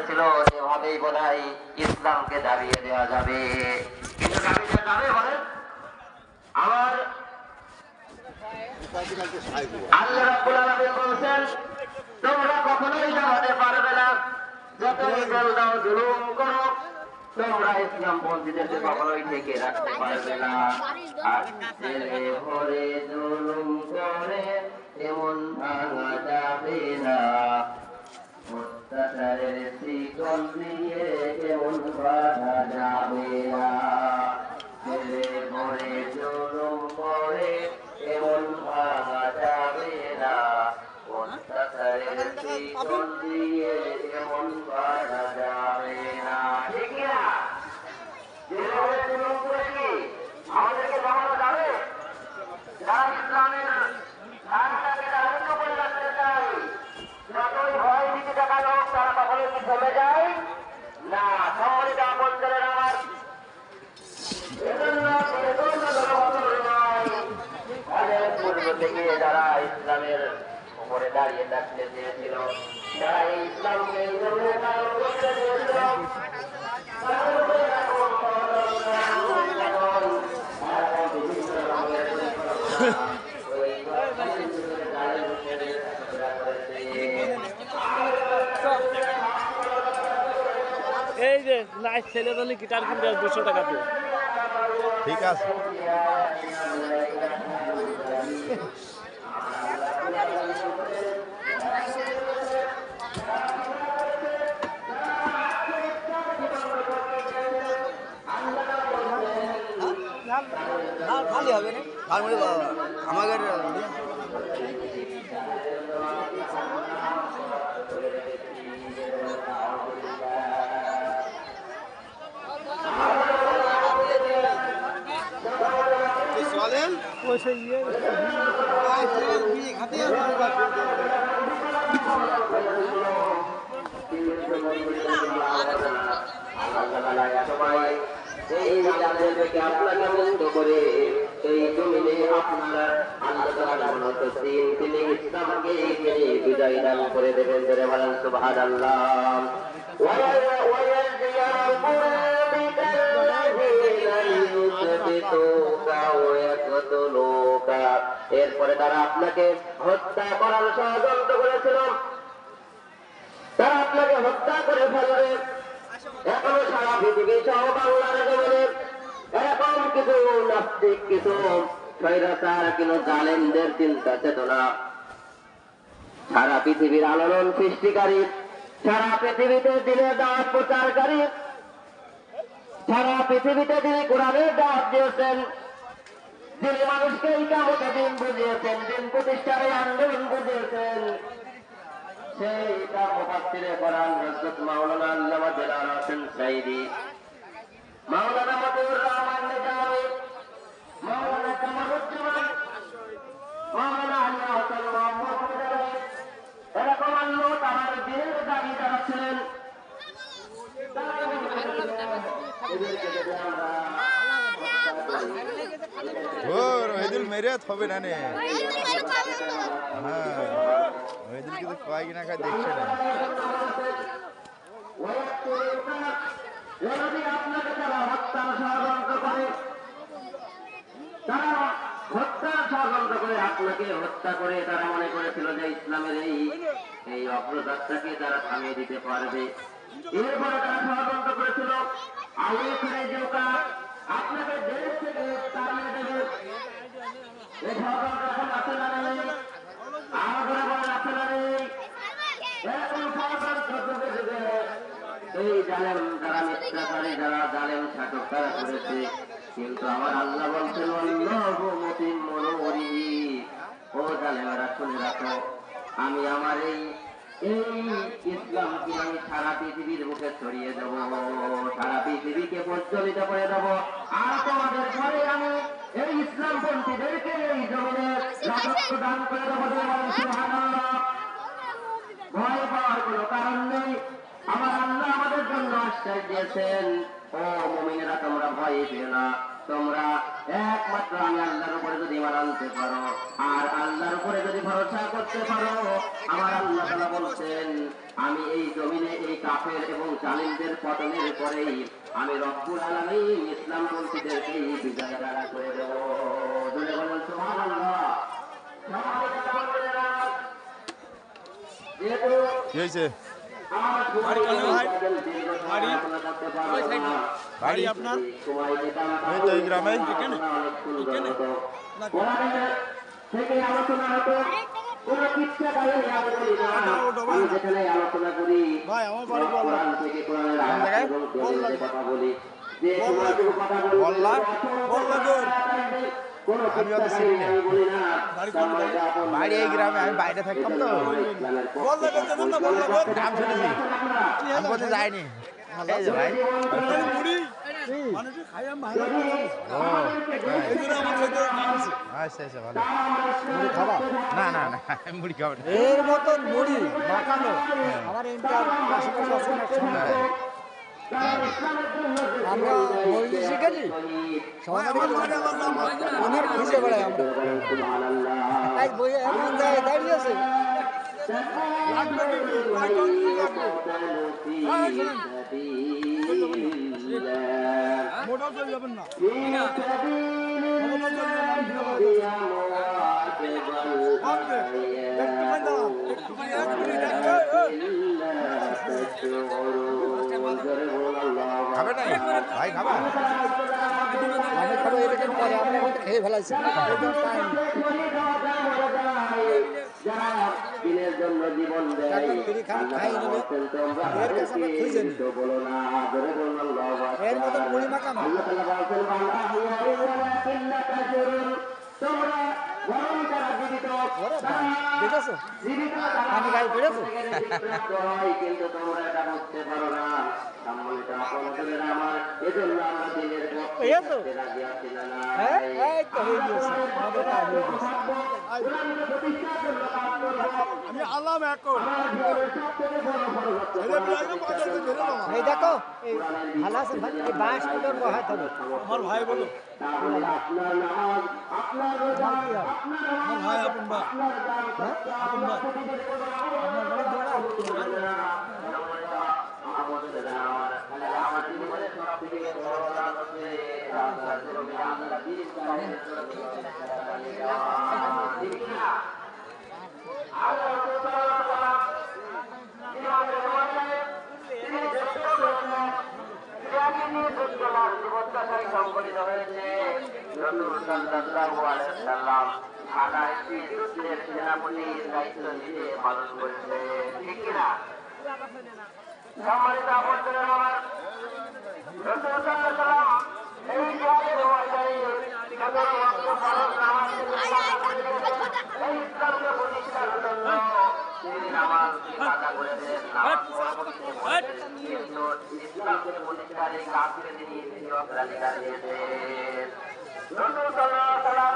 করেছিল এভাবেই বোধহয় ইসলামকে দাবিয়ে দেওয়া যাবে, কিন্তু দাবি দেওয়া যাবে বলেন? আমার আল্লাহ রাব্বুল আলামিন বলেছেন তোমরা কখনোই দাঁড়াতে পারবে না, যতই বল দাও জুলুম করো, তোমরা ইসলাম পন্থীদেরকে কখনোই ঠেকে রাখতে পারবে না। আর ছেলে ভরে জুলুম করে এমন ভাঙা যাবে না, অত্যাচারের শিকল দিয়ে এমন বাধা যাবে না। ছেলে ভরে জুলুম করে এমন ভাঙা যাবে না, অত্যাচারের শিকল দিয়ে এমন বাধা যাবে না। ঠিক না? ছেলে ভরে জুলুম করে কি আমাদেরকে দমানো যাবে? যারা ইসলামের ধানটাকে রাজত্ব করে রাখতে চায়, যতই ভয় দিতে দেখা হোক, তারা কখনো কি থেমে যায় না। সম্মানিত আপনজনের আমার, এজন্য পূর্ব থেকে যারা ইসলামের উপরে দাঁড়িয়ে থাকতে চেয়েছিল, যারা এই ইসলামকে করতে চেয়েছিল, এই যে নাইস ছেলে জন্য গিটার কিনতে 200 টাকা দিয়ে। ঠিক আছে। খালি হবে না আমাদের পয়সা ইয়ে এই জালের থেকে আপনাকে মুক্ত করে এই জমিনে আপনার আল্লাহ তিনি ইসলামকে বিজয় দান করে দেবেন। ধরে বলেন সুবহানাল্লাহ। এরপরে তারা আপনাকে হত্যা করার ষড়যন্ত্র করেছিল, তারা আপনাকে হত্যা করে ফেলবে। এখনো সারা পৃথিবী সহ বাংলার জমিনে এরকম কিছু নাস্তিক, কিছু স্বৈরাচার, কিছু জালেমদের চিন্তা চেতনা, সারা পৃথিবীর আলোড়ন সৃষ্টিকারী, সারা পৃথিবীতে দিনের দাওয়াত প্রচারকারী, সারা পৃথিবীতে তিনি কোরআনের দাওয়াত দিয়েছেন, যিনি মানুষকে ইকামতে দিন বুঝিয়েছেন, দিন প্রতিষ্ঠারে আন্দোলন বুঝিয়েছেন, সেই মুফাসসিরে কোরআন হযরত মাওলানা আল্লামা দেলাওয়ার হোসেন সাইদি, মাওলানা মতিউর রহমান নিজামী, মাওলানা কামারুজ্জামান, মাওলানা আল্লাহ হোসেন মোহাম্মদ মুজাহিদ, এরকম আল্লাহ তাআলার দিনের দাবি যারা ছিলেন, ওহিদুল মেরিয়াত হবে না নে। হ্যাঁ, ওহিদুল কিন্তু কয় কিনা খায় দেখছে না। আপনাকে তারা হত্যার ষড়যন্ত্র করে, তারা হত্যার ষড়যন্ত্র করে আপনাকে হত্যা করে তারা মনে করেছিল যে ইসলামের এই অগ্রযাত্রাকে তারা থামিয়ে দিতে পারবে। এরপরে তারা ষড়যন্ত্র করেছিল আগে ফিরে যেওকা আপনাকে দেশ থেকে তাড়িয়ে দেবে। এই ষড়যন্ত্র এখন আছে না নেই? আরো বলেন আছে না নেই? এরকম ষড়যন্ত্র যুগে যুগে এই জালেম যারা মিথ্যাচারী, যারা জালেম শাসক তারা করেছে, কিন্তু আমার আল্লাহ বলছেন ও জালেমেরা শুনে রাখো, আমি আমার এই ইসলামকে আমি সারা পৃথিবীর বুকে ছড়িয়ে দেবো, সারা পৃথিবীকে প্রজ্বলিত করে দেবো, আর তোমাদের ঘরে আমি এই ইসলাম পন্থীদেরকে এই জমিনে রাজত্ব দান করে দেবো। সুবহানাল্লাহ। ভয় পাওয়ার কোনো কারণ নেই। আমার আল্লাহ আমাদের জন্য আশ্বাস দিয়েছেন, ও মুমিনেরা তোমরা ভয় পেও না, তোমরা একমাত্র আমি আল্লাহর উপরে যদি ঈমান আনতে পারো আর আল্লাহর উপরে যদি ভরসা করতে পারো, আমার আল্লাহ তাআলা বলছেন আমি এই জমিনে এই কাফের এবং জালিমদের পতনের পরেই আমি রব্বুল আলামিন ইসলামপন্থীদেরকে বিজয় দ্বারা করে দেব। জোরে বলেন সুবহানাল্লাহ। যেহেতু কি হয়েছে? আমার বাড়ি আপনার এই তো এই গ্রামে। থেকে আলোচনা হতো কোন কিচ্ছা কাহিনী আমি বলি না, আমি যেখানে আলোচনা করি ভাই আমার বাড়ি বললাম কোরআন থেকে কোরআনের আয়াত এবং দলিলের কথা বলি। যে সময়টুকু কথা বলবো বললা কোন আমি অত কিচ্ছা চিনি কাহিনী না। আমি বলি না। বাড়ি এই গ্রামে, আমি বাইরে থাকতাম তো। নাম শুনেছি, আমি কোথাও যাইনি। এই যে ভাই, ও আচ্ছা আচ্ছা, ভালো। খাবা না না না, আমি মুড়ি খাবো না। এর মতন মুড়ি মাখানো আমার ইন্টার আশেপাশে আছে না সামনে। আমরা মুড়ি শিখেছি সবাই অনেক খুঁজে বেড়াই আমরা। তাই বই এমন জায়গায় দাঁড়িয়ে আছে মোটর চলে যাবেন না খাবে না ভাই, খাবা? আমি খাবো এরকম পরে আমরা হয়তো খেয়ে ফেলাইছি যারা দিনের জন্য জীবন দেয় খাই নেবে এর কাছে আমরা খুঁজে নিই বলো না, জোরে বলুন আল্লাহু আকবার। এর মতন মুড়ি মাখানো আল্লাহ তাআলা বলেন বান্দা ওয়ালাকিন্না তাজরুন, তোমরা বরং যারা জীবিত দেখেছো জীবিত আমি গায়ে পেড়েছো কিন্তু তোমরা এটা বুঝতে পারো না। সম্মানিত আপনাদের আমার এজন্য আমরা দিনের পেয়েছো রাজি আছি না না। হ্যাঁ এই তো হয়ে গিয়েছে আমাদের কাজ হয়ে গেছে আমি আলাম এখন এই দেখো এই ভালো আছে ভাই এই বাঁশ কুটোর বহাতে হবে আমার ভাই বলো আপনার নামাজ, আপনার রোজা, আমার ভাই আপন ভাই হ্যাঁ আপন ভাই আপনার বাড়ি দৌড়া আমার জীবনে সব থেকে বড় কাজ হচ্ছে আমরা দিন সংগঠিত হয়েছে ঢাকায় যুদ্ধের সেনাপতির দায়িত্ব নিয়ে পালন করেছে, ঠিক কিনা? সম্মানিত আপনাদের আমার রাসূল সাল্লাল্লাহু আলাইহি ওয়াসাল্লাম এই জিহাদের ময়দানে 17 ওয়াক্ত ফরজ নামাজ এই ইসলামকে প্রতিষ্ঠার জন্য তিনি নামাজ আদা করেছেন। কিন্তু ইসলামকে প্রতিষ্ঠার এই কাফির তিনি অগ্রাধিকার দিয়েছেন। রাসূল সাল্লাল্লাহু আলাইহি ওয়াসাল্লাম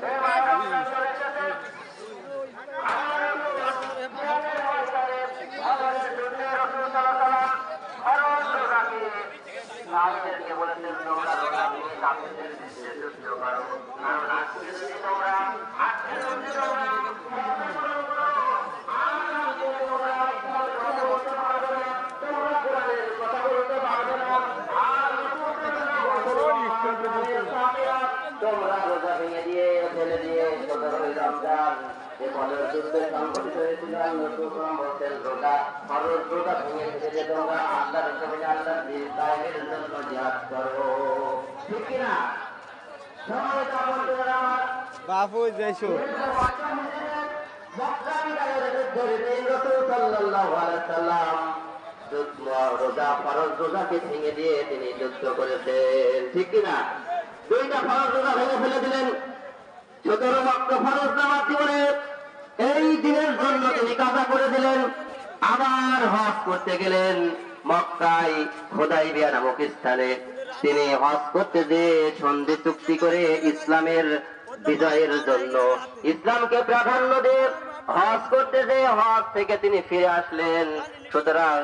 এই ময়দানে চলে এসেছেন। সাহাবীদেরকে বলেছেন তোমরা কাফেরদের বিরুদ্ধে যুদ্ধ করো, কারণ আজকে যদি তোমরা তোমরা রোজা ভেঙে দিয়ে ফেলে দিয়ে 17 রমজান যে ফলের যুদ্ধে সংগঠিত হয়েছিল বলছেন রোজা ফরজ রোজা ভেঙে ফেলে তোমরা আল্লাহর জমিনে আল্লাহর দিন কায়েমের জন্য জিহাদ করো, ঠিক কিনা? সম্মানিত বন্ধুরা আমার বাপু যাইছো রোজা ফরজ রোজাকে ভেঙে দিয়ে তিনি যুদ্ধ করেছেন, ঠিক কিনা? 2টা ফরজ রোজা ভেঙে ফেলে দিলেন। 17 ওয়াক্ত ফরজ নামাজ জীবনে এই দিনের জন্য তিনি কাজা করে দিলেন। আবার হজ করতে গেলেন মক্কায় হুদাইবিয়া নামক স্থানে। তিনি হজ করতে যেয়ে সন্ধি চুক্তি করে ইসলামের বিজয়ের জন্য, ইসলামকে প্রাধান্য দিয়ে হজ করতে যে হজ থেকে তিনি ফিরে আসলেন। সুতরাং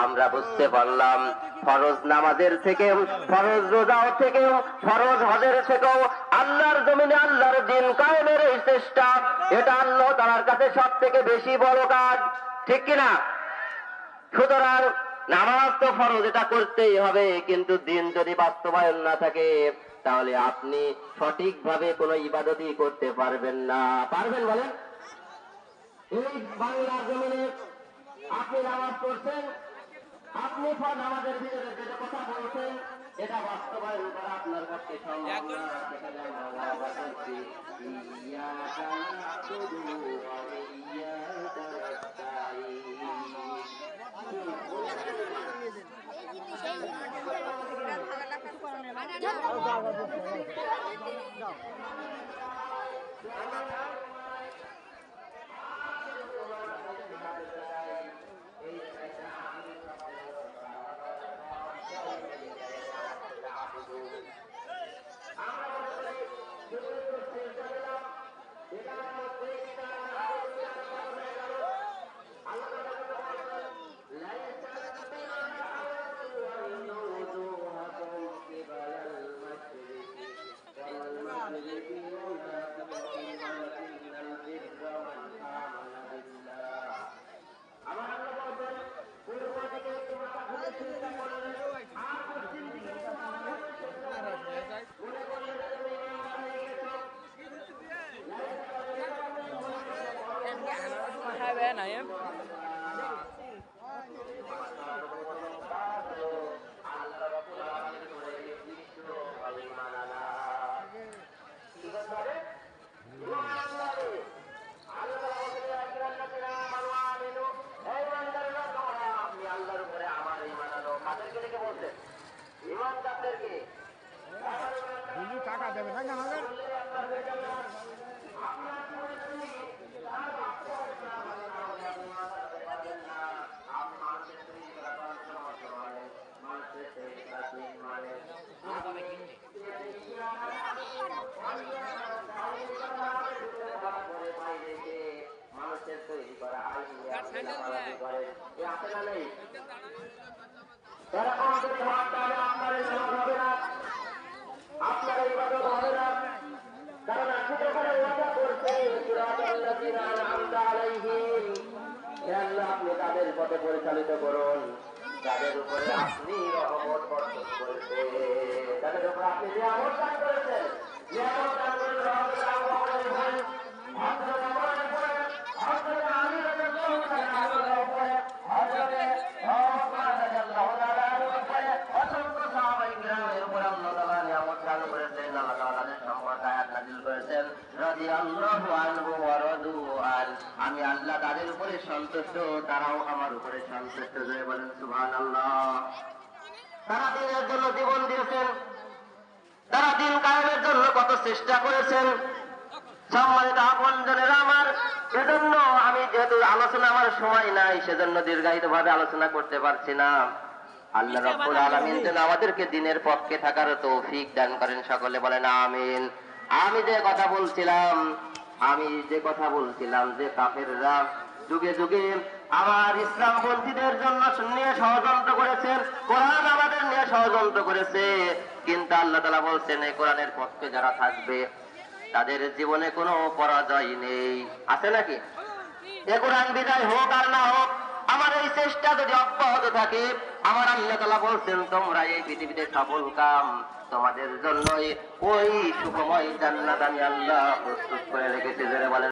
আমরা বুঝতে পারলাম ফরজ নামাজের থেকে, ফরজ রোজাও থেকে, ফরজ হজের থেকেও আল্লাহর জমিনে আল্লাহর দিন কায়েমের এই চেষ্টা, এটা আল্লাহ তাআলার কাছে সব থেকে বেশি বড় কাজ, ঠিক কিনা? সুতরাং নামাজ তো ফরজ, এটা করতেই হবে, কিন্তু দিন যদি বাস্তবায়ন না থাকে তাহলে আপনি সঠিকভাবে কোনো ইবাদতই করতে পারবেন না। পারবেন বলেন? এই বাংলার জমিনে আপনি নামাজ পড়ছেন, আপনি নামাজের ভিতরে যেটা কথা বলছেন এটা বাস্তবায়ন করা আপনার পক্ষে সম্ভব না। সেখানে আমরা আওয়াজ করছি, ইয়াকা না'বুদু ওয়া ইয়াকা নাস্তাঈন। hai bé này em টাকা দেবে না আমাদের মানুষের তৈরি করা আইন করে আছে না নেই? এরকম যদি হওয়ার তাহলে আপনার এই নামাজ হবে না, আপনার এই ইবাদত হবে না। কারণ আপনি যখন ওয়াদা করছেন সিরাতাল্লাযিনা আন'আমতা আলাইহিম, হে আল্লাহ আপনি তাদের পথে পরিচালিত করুন যাদের উপরে আপনি রহমত বর্ষণ করেছেন, যাদের উপর আপনি নিয়ামত দান করেছেন। নিয়ামত দান করেছেন হযরত আবু বকর উপরে, হযরত ওমর উপরে, হযরত আলী রাদিয়াল্লাহু তাআলা উপরে, হযরত ওসমান রাদিয়াল্লাহু তাআলার উপরে, অসংখ্য সাহাবায়ে কিরামের উপর আল্লাহ তাআলা নিয়ামত দান করেছেন। আল্লাহ তাআলা তাদের সম্পর্কে আয়াত নাযিল করেছেন, রাদিয়াল্লাহু আনহু ওয়া রাদু আন, আমি আল্লাহ তাদের উপরে সন্তুষ্ট, তারাও আমার উপরে সন্তুষ্ট। জয় বলেন সুবহানাল্লাহ। তারা দিনের জন্য জীবন দিয়েছেন, তারা দিন কায়েমের জন্য কত চেষ্টা করেছেন। সম্মানিত আপনজনেরা আমার, এজন্য আমি যেহেতু আলোচনা আমার সময় নাই সেজন্য দীর্ঘায়িত ভাবে আলোচনা করতে পারছি না। আল্লাহ রাব্বুল আলামিন যেন আমাদেরকে দিনের পক্ষে থাকার তৌফিক দান করেন, সকলে বলেন আমিন। আমি যে কথা বলছিলাম যে কাফেররা যুগে যুগে আমার ইসলামপন্থীদের জন্য নিয়ে ষড়যন্ত্র করেছেন, কোরআন আমাদের নিয়ে ষড়যন্ত্র করেছে, কিন্তু আল্লাহ তাআলা বলছেন এই কোরআনের পক্ষে যারা থাকবে তাদের জীবনে কোনো পরাজয় নেই। আছে নাকি? এ কোরআন বিদায় হোক আর না হোক, আমার এই চেষ্টা যদি অব্যাহত থাকে, আমার আল্লাহ তাআলা বলছেন তোমরা এই পৃথিবীতে সফল কাম, তোমাদের জন্য ওই সুখময় জান্নাত আমি আল্লাহ প্রস্তুত করে রেখেছি। যারা বলেন